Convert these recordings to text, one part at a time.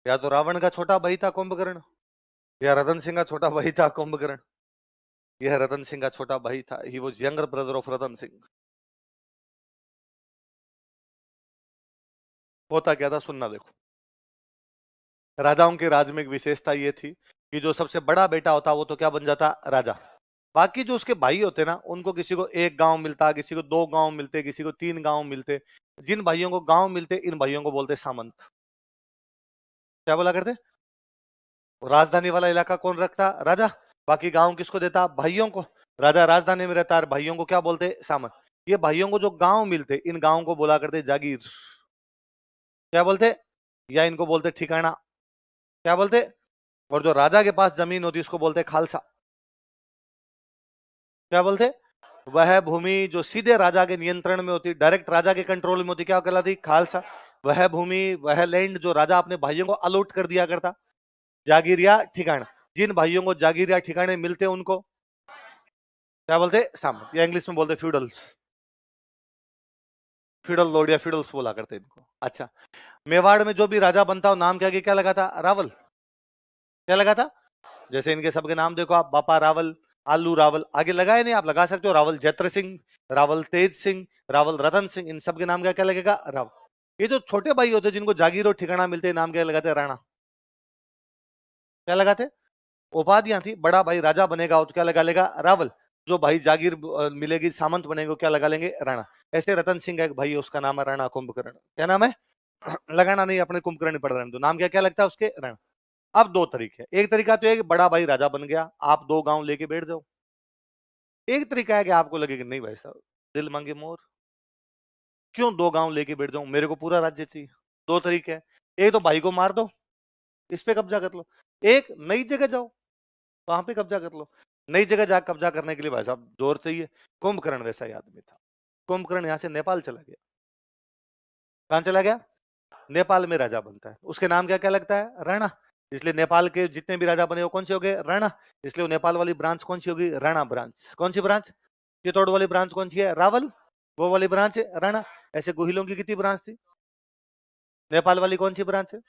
या तो रावण का छोटा भाई था कुंभकर्ण, या रतन सिंह का छोटा भाई था कुंभकर्ण। यह रतन सिंह का छोटा भाई था, he was younger brother of Ratan Singh. होता क्या था सुनना देखो। राजाओं के राज में एक विशेषता ये थी कि जो सबसे बड़ा बेटा होता वो तो क्या बन जाता, राजा। बाकी जो उसके भाई होते ना, उनको किसी को एक गांव मिलता, किसी को 2 गांव मिलते, किसी को 3 गांव मिलते। जिन भाइयों को गांव मिलते इन भाइयों को बोलते सामंत। क्या बोला करते? राजधानी वाला इलाका कौन रखता, राजा। बाकी गांव किसको देता, भाइयों को। राजा राजधानी में रहता है, भाइयों को क्या बोलते, सामंत। ये भाइयों को जो गांव मिलते इन गांव को बोला करते जागीर। क्या बोलते, या इनको बोलते ठिकाना। क्या बोलते? और जो राजा के पास जमीन होती उसको बोलते खालसा। क्या बोलते? वह भूमि जो सीधे राजा के नियंत्रण में होती, डायरेक्ट राजा के कंट्रोल में होती, क्या कहलाती, खालसा। वह भूमि, वह लैंड जो राजा अपने भाइयों को अलॉट कर दिया करता, जागीर या ठिकाना। जिन भाइयों को जागीर या ठिकाने मिलते उनको क्या बोलते, सामंत, या इंग्लिश में बोलते फ्यूडल्स। फ्यूडल लॉर्ड या फ्यूडल्स बोला करते इनको। अच्छा, मेवाड़ में जो भी राजा बनता हो नाम क्या लगा था, रावल। क्या लगा था? जैसे इनके सबके नाम देखो आप, बापा रावल, आलू रावल, आगे लगाए नहीं, आप लगा सकते हो, रावल जैत्र सिंह, रावल तेज सिंह, रावल रतन सिंह, इन सबके नाम क्या लगेगा, राव। ये जो छोटे भाई होते जिनको जागीर और ठिकाना मिलते नाम क्या लगाते, राणा। क्या लगाते? उपाधियां थी, बड़ा भाई राजा बनेगा तो क्या लगा लेगा, रावल। जो भाई जागीर मिलेगी सामंत बनेगा क्या लगा लेंगे, राणा। ऐसे रतन सिंह का एक भाई है, उसका नाम है राणा कुंभकर्ण। क्या नाम है? लगाना नहीं, अपने कुंभकर्ण पढ़ रहे हैं तो नाम क्या क्या लगता है उसके, राणा। अब 2 तरीके, एक तरीका तो है कि बड़ा भाई राजा बन गया, आप 2 गांव लेके बैठ जाओ। एक तरीका है कि आपको लगे कि नहीं भाई साहब, दिल मांगे मोर, क्यों 2 गांव लेके बैठ जाऊं, मेरे को पूरा राज्य चाहिए। 2 तरीके हैं, एक तो भाई को मार दो, इस पे कब्जा कर लो। एक नई जगह जाओ, वहां पे कब्जा कर लो। नई जगह जाकर कब्जा करने के लिए भाई साहब जोर चाहिए। कुंभकर्ण वैसा ही आदमी था। कुंभकर्ण यहां से नेपाल चला गया। कहां चला गया? नेपाल में राजा बनता है, उसके नाम क्या क्या लगता है, राणा। इसलिए नेपाल के जितने भी राजा बने वो कौन से हो गए, राणा। इसलिए वो नेपाल वाली ब्रांच कौन सी होगी, राणा ब्रांच। कौन सी ब्रांच? चित्तौड़ वाली ब्रांच कौन सी है, रावल। वो वाली ब्रांच है राणा। ऐसे गोहिलों की कितनी ब्रांच थी? नेपाल वाली कौन सी ब्रांच है,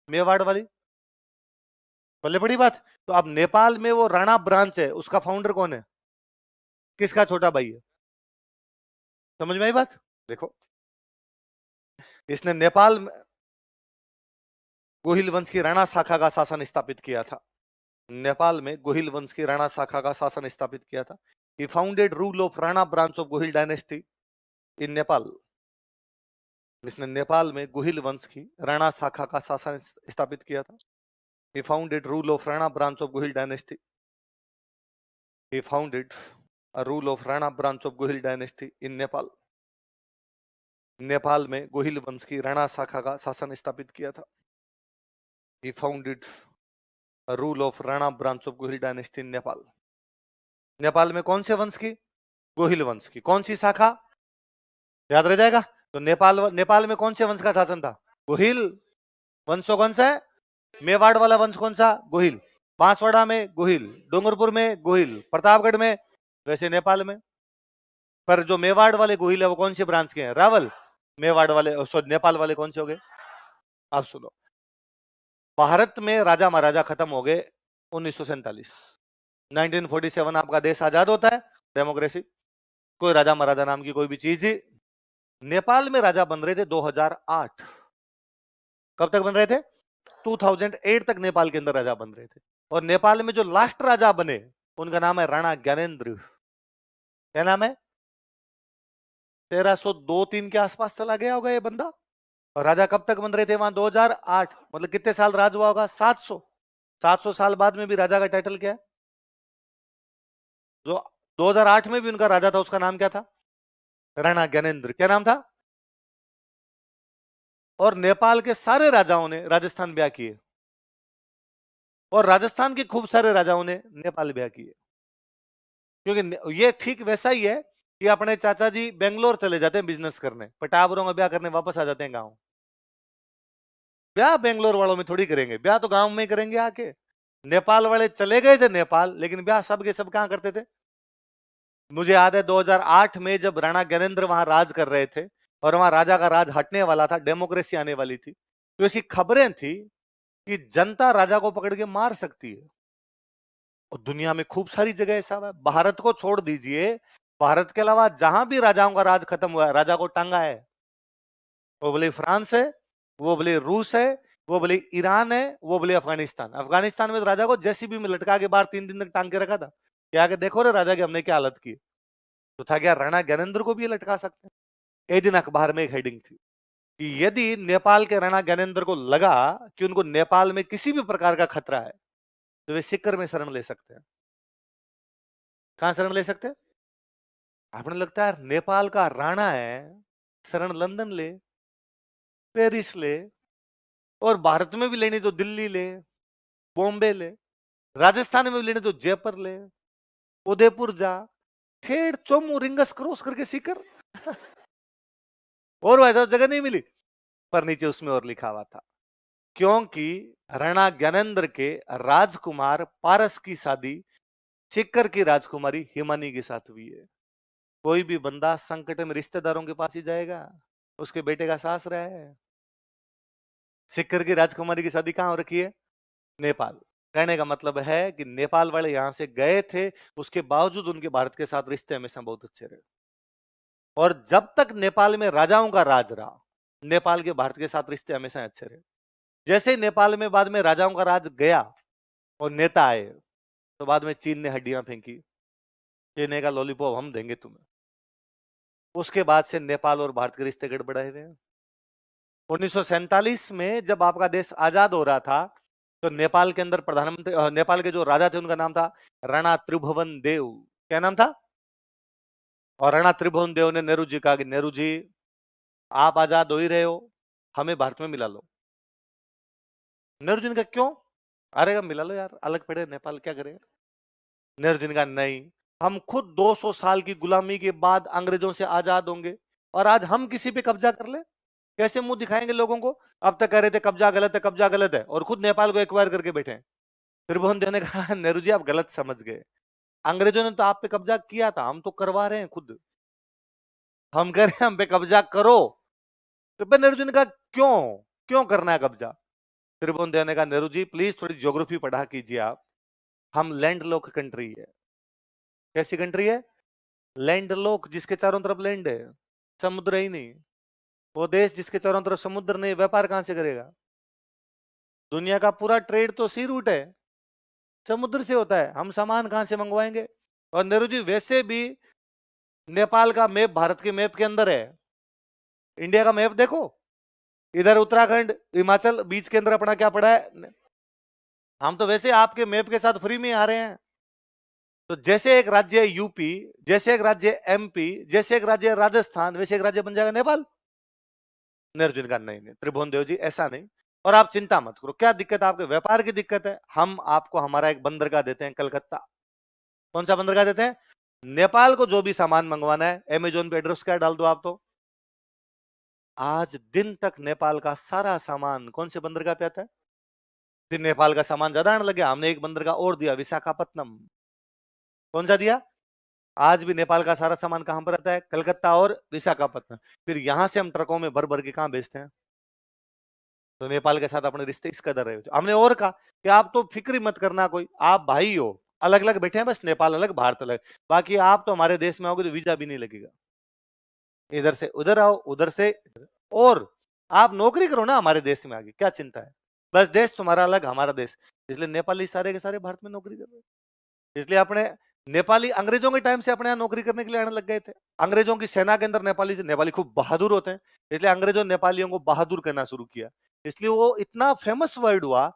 मेवाड़ वाली। बोले बड़ी बात। तो अब नेपाल में वो राणा ब्रांच है, उसका फाउंडर कौन है, किसका छोटा भाई है? समझ में आई बात? देखो, इसने नेपाल में गोहिल वंश की राणा शाखा का शासन स्थापित किया था। नेपाल में गोहिल वंश की राणा शाखा का शासन स्थापित किया था। He founded rule of Rana branch of Gohil dynasty in Nepal. इसने नेपाल में गोहिल वंश की राणा शाखा का शासन स्थापित किया था। He founded rule of Rana branch of Gohil dynasty. He founded a rule of Rana branch of Gohil dynasty in Nepal. Nepal में गोहिल वंश की राणा शाखा का शासन स्थापित किया था। He founded a rule of Rana branch of Gohil dynasty in Nepal. Nepal में कौन से वंश की, गोहिल वंश की। कौन सी शाखा, याद रह जाएगा। तो नेपाल में कौन से वंश का शासन था, गोहिल। वंश कौन सा है, मेवाड़ वाला वंश कौन सा, गोहिल। बांसवाड़ा में गोहिल, डूंगरपुर में गोहिल, प्रतापगढ़ में, वैसे नेपाल में। पर जो मेवाड़ वाले गोहिल है वो कौन सी ब्रांच के हैं, रावल। मेवाड़ वाले सॉरी नेपाल वाले कौन से हो गए। अब सुनो, भारत में राजा महाराजा खत्म हो गए 1947। 1947 आपका देश आजाद होता है, डेमोक्रेसी, कोई राजा महाराजा नाम की कोई भी चीज ही। नेपाल में राजा बन रहे थे 2008। कब तक बन रहे थे, 2008 तक नेपाल के अंदर राजा बन रहे थे। और नेपाल में जो लास्ट राजा बने उनका नाम है राणा ज्ञानेन्द्र। क्या नाम है, 1302-3 के आसपास चला गया होगा ये बंदा। और राजा कब तक बन रहे थे वहां, 2008। मतलब कितने साल राज हुआ होगा, 700 साल बाद में भी राजा का टाइटल क्या है। जो 2008 में भी उनका राजा था उसका नाम क्या था, राणा ज्ञानेन्द्र। क्या नाम था। और नेपाल के सारे राजाओं ने राजस्थान ब्याह किए, और राजस्थान के खूब सारे राजाओं ने नेपाल ब्याह किए। क्योंकि ये ठीक वैसा ही है कि अपने चाचा जी बेंगलोर चले जाते हैं बिजनेस करने, पटावरों में ब्याह करने वापस आ जाते हैं गांव। ब्याह बेंगलोर वालों में थोड़ी करेंगे, ब्याह तो गांव में ही करेंगे आके। नेपाल वाले चले गए थे नेपाल, लेकिन ब्याह सब के सब कहां करते थे। मुझे याद है 2008 में जब राणा ज्ञानेन्द्र वहां राज कर रहे थे और वहां राजा का राज हटने वाला था, डेमोक्रेसी आने वाली थी, तो ऐसी खबरें थी कि जनता राजा को पकड़ के मार सकती है। और दुनिया में खूब सारी जगह ऐसा है, भारत को छोड़ दीजिए, भारत के अलावा जहां भी राजाओं का राज खत्म हुआ है, राजा को टांगा है। वो बोले फ्रांस है, वो बोले रूस है, वो बोले ईरान है, वो बोले अफगानिस्तान। अफगानिस्तान में तो राजा को जेसीबी में लटका के बाहर 3 दिन तक टांग के रखा था। क्या कि देखो रे राजा की हमने क्या हालत की। तो था क्या राणा ज्ञानेंद्र को भी लटका सकते हैं। एक दिन अखबार में एक हेडिंग थी कि यदि नेपाल के राणा ज्ञानेंद्र को लगा कि उनको नेपाल में किसी भी प्रकार का खतरा है तो वे सिक्कर में शरण ले सकते हैं। कहां शरण ले सकते हैं? आपने लगता है नेपाल का राणा है, शरण लंदन ले, पेरिस ले, और भारत में भी लेनी तो दिल्ली ले, बॉम्बे ले, राजस्थान में भी लेने तो जयपुर ले, उदयपुर जा, ठेठ चोमू रिंगस क्रॉस करके सीकर और वैसा जगह नहीं मिली। पर नीचे उसमें और लिखा हुआ था क्योंकि राणा ज्ञानेंद्र के राजकुमार पारस की शादी सीकर की राजकुमारी हिमानी के साथ हुई है। कोई भी बंदा संकट में रिश्तेदारों के पास ही जाएगा, उसके बेटे का सास रहा है। सीकर की राजकुमारी की शादी कहां हो रखी है? नेपाल। कहने का मतलब है कि नेपाल वाले यहां से गए थे, उसके बावजूद उनके भारत के साथ रिश्ते हमेशा बहुत अच्छे रहे। और जब तक नेपाल में राजाओं का राज रहा, नेपाल के भारत के साथ रिश्ते हमेशा अच्छे रहे। जैसे ही नेपाल में बाद में राजाओं का राज गया और नेता आए, तो बाद में चीन ने हड्डियां फेंकी, चीन का लॉलीपॉप हम देंगे तुम्हें। उसके बाद से नेपाल और भारत के रिश्ते गड़बड़ाए हुए हैं। 1947 में जब आपका देश आजाद हो रहा था, तो नेपाल के अंदर प्रधानमंत्री, नेपाल के जो राजा थे उनका नाम था राणा त्रिभुवन देव। क्या नाम था? और राणा त्रिभुवन देव ने नेहरू जी कहा कि नेहरू जी आप आजाद हो ही रहे हो, हमें भारत में मिला लो। नेहरू जी ने कहा क्यों? अरे मिला लो यार, अलग पड़े नेपाल क्या करेगा। नेहरू जी ने कहा नहीं, हम खुद 200 साल की गुलामी के बाद अंग्रेजों से आजाद होंगे और आज हम किसी पे कब्जा कर ले, कैसे मुंह दिखाएंगे लोगों को? अब तक कह रहे थे कब्जा गलत है, कब्जा गलत है, और खुद नेपाल को एक्वायर करके बैठे हैं। त्रिभुवन देव ने कहा नेहरू जी आप गलत समझ गए, अंग्रेजों ने तो आप पे कब्जा किया था, हम तो करवा रहे हैं खुद, हम कह रहे हैं हम पे कब्जा करो। तो नेहरू जी ने कहा क्यों, क्यों करना है कब्जा? त्रिभुवन देव ने कहा नेहरू जी प्लीज थोड़ी ज्योग्राफी पढ़ा कीजिए आप, हम लैंड लॉक कंट्री है। कैसी कंट्री है? लैंड लॉक, जिसके चारों तरफ लैंड है, समुद्र ही नहीं। वो देश जिसके चारों तरफ समुद्र नहीं, व्यापार कहां से करेगा? दुनिया का पूरा ट्रेड तो सी रूट है, समुद्र से होता है, हम सामान कहां से मंगवाएंगे? और नेहरू जी वैसे भी नेपाल का मैप भारत के मैप के अंदर है, इंडिया का मैप देखो, इधर उत्तराखंड हिमाचल बीच के अंदर अपना क्या पड़ा है। हम तो वैसे आपके मैप के साथ फ्री में आ रहे हैं। तो जैसे एक राज्य है यूपी, जैसे एक राज्य है एमपी, जैसे एक राज्य है राजस्थान, वैसे एक राज्य बन जाएगा नेपाल। नेहरू जी ने कहा नहीं नहीं त्रिभुवन देव जी ऐसा नहीं, और आप चिंता मत करो, क्या दिक्कत है? आपके व्यापार की दिक्कत है, हम आपको हमारा एक बंदरगाह देते हैं कलकत्ता। कौन सा बंदरगाह देते हैं? नेपाल को जो भी सामान मंगवाना है अमेजोन पे एड्रेस क्या डाल दो आप, तो आज दिन तक नेपाल का सारा सामान कौन से बंदरगाह पे आता है? फिर नेपाल का सामान ज्यादा आने लगे, हमने एक बंदरगाह और दिया, विशाखापत्तनम। कौन सा दिया? आज भी नेपाल का सारा सामान कहां पर आता है? कलकत्ता और विशाखापत्तनम। फिर यहां से हम ट्रकों में भर भर के कहां बेचते हैं? तो नेपाल के साथ अपने रिश्ते इस कदर रहे। हमने और कहा कि आप तो फिक्र मत करना, कोई आप भाई हो, अलग अलग बैठे हैं बस, नेपाल अलग भारत अलग, बाकी आप तो हमारे देश में आओगे तो वीजा भी नहीं लगेगा, इधर से उधर आओ, उधर से, और आप नौकरी करो ना हमारे देश में आगे, क्या चिंता है? बस देश तुम्हारा अलग, हमारा देश। इसलिए नेपाली सारे के सारे भारत में नौकरी कर रहे हैं। इसलिए अपने नेपाली अंग्रेजों के टाइम से अपने यहाँ नौकरी करने के लिए आने लग गए थे। अंग्रेजों की सेना के अंदर नेपाली नेपाली खूब बहादुर होते हैं, इसलिए अंग्रेजों ने नेपालियों को बहादुर कहना शुरू किया। इसलिए वो इतना फेमस वर्ड हुआ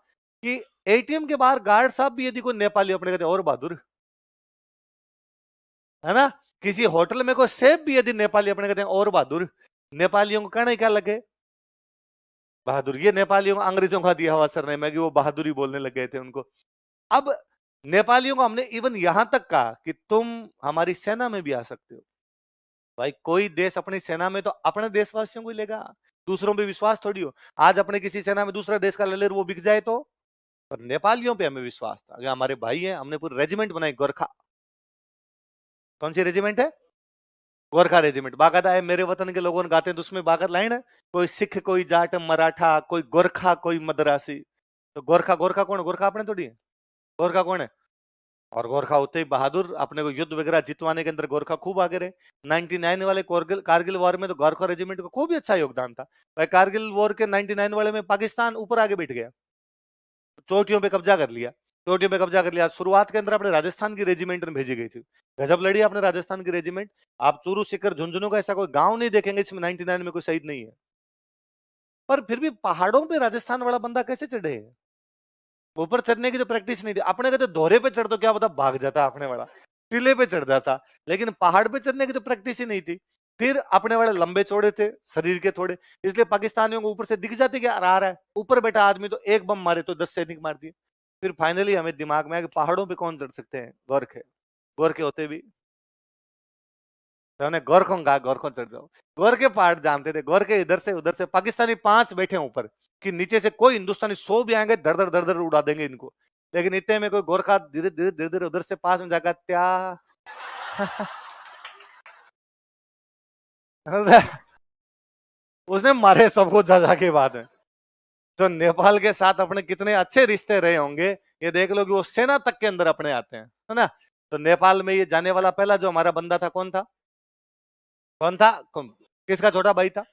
कि एटीएम के बाहर गार्ड साहब भी यदि कोई नेपाली अपने कहते और बहादुर, है ना? किसी होटल में कोई सेफ भी यदि नेपाली अपने कहते हैं और बहादुर, नेपालियों को कहना ही क्या लगे? बहादुर। ये नेपालियों को अंग्रेजों का दिया हुआ सरनेम है कि वो बहादुरी बोलने लग गए थे उनको। अब नेपालियों को हमने इवन यहां तक कहा कि तुम हमारी सेना में भी आ सकते हो। भाई कोई देश अपनी सेना में तो अपने देशवासियों को ही लेगा, दूसरों पे विश्वास थोड़ी हो। आज अपने किसी सेना में दूसरा देश का ले ले वो बिक जाए तो, पर नेपालियों पे हमें विश्वास था, हमारे भाई हैं, हमने पूरी रेजिमेंट बनाई गोरखा। कौन सी रेजिमेंट है? गोरखा रेजिमेंट। बाकायदा है, मेरे वतन के लोगों ने गाते हैं तो उसमें बाकायदा लाइन है, कोई सिख, कोई जाट, मराठा, कोई गोरखा, कोई मद्रासी। तो गोरखा, गोरखा कौन? गोरखा अपने थोड़ी है, गोरखा कौन है? और गोरखा होते ही बहादुर, अपने को युद्ध वगैरह जितवाने के अंदर गोरखा खूब आगे रहे। 99 वाले कारगिल वॉर में तो गोरखा रेजिमेंट का खूब ही अच्छा योगदान था भाई। कारगिल वॉर के 99 वाले में पाकिस्तान ऊपर आगे बैठ गया, चोटियों पे कब्जा कर लिया, चोटियों पे कब्जा कर लिया। शुरुआत के अंदर अपने राजस्थान की रेजिमेंट में भेजी गई थी, गजब लड़ी अपने राजस्थान की रेजिमेंट। आप चूरू, सीकर, झुंझुनू का ऐसा कोई गांव नहीं देखेंगे जिसमें 99 में कोई शहीद नहीं है। पर फिर भी पहाड़ों पे राजस्थान वाला बंदा कैसे चढ़े? ऊपर चढ़ने की तो प्रैक्टिस नहीं थी अपने को, तो दोहरे पे चढ़ तो क्या पता भाग जाता अपने वाला, टीले पे चढ़ जाता, लेकिन पहाड़ पे चढ़ने की तो प्रैक्टिस ही नहीं थी। फिर अपने वाले लंबे चौड़े थे शरीर के थोड़े, इसलिए पाकिस्तानियों को ऊपर से दिख जाते कि आ रहा है ऊपर बैठा आदमी, तो एक बम मारे तो 10 सैनिक मार दिए। फिर फाइनली हमें दिमाग में आया कि पहाड़ों पे कौन चढ़ सकते हैं? गोरखे। गोरखे होते भी तो हमने गोरखों कहा, गोरखों चढ़ जाओ। गोरखे पहाड़ जानते थे, गोरखे इधर से उधर से, पाकिस्तानी 5 बैठे ऊपर कि नीचे से कोई हिंदुस्तानी 100 भी आएंगे धड़ धड़ धड़ धड़ उड़ा देंगे इनको, लेकिन इतने में कोई गोरखा धीरे धीरे धीरे धीरे उधर से पास में जाकर त्या उसने मारे सबको जा जाके बाद में। तो नेपाल के साथ अपने कितने अच्छे रिश्ते रहे होंगे, ये देख लो कि वो सेना तक के अंदर अपने आते हैं, है ना। तो नेपाल में ये जाने वाला पहला जो हमारा बंदा था, कौन था? कौन था? कुंभ। किसका छोटा भाई था?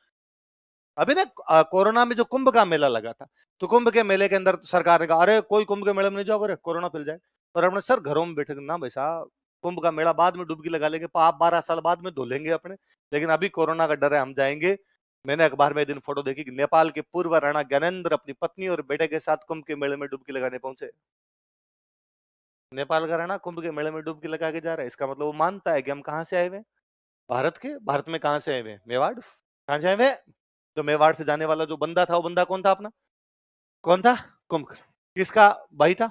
अभी ना कोरोना में जो कुंभ का मेला लगा था, तो कुंभ के मेले के अंदर सरकार ने कहा अरे कोई कुंभ के मेले में नहीं जाओ, अरे कोरोना फैल जाए। और अपने सर घरों में बैठे ना भाई साहब, कुंभ का मेला बाद में डुबकी लगा लेंगे, आप 12 साल बाद में धो लेंगे अपने, लेकिन अभी कोरोना का डर है, हम जाएंगे। मैंने अखबार में एक दिन फोटो देखी कि नेपाल के पूर्व राणा ज्ञानेंद्र अपनी पत्नी और बेटे के साथ कुंभ के मेले में डुबकी लगाने पहुंचे। नेपाल का राणा कुंभ के मेले में डुबकी लगा के जा रहा है, इसका मतलब वो मानता है कि हम कहाँ से आए हुए हैं? भारत के। भारत में कहाँ से आए हुए हैं? मेवाड़। कहाँ से आए हुए हैं? तो मेवाड़ से जाने वाला जो बंदा था, वो बंदा कौन था अपना? कौन था? कुंभ। किसका भाई था?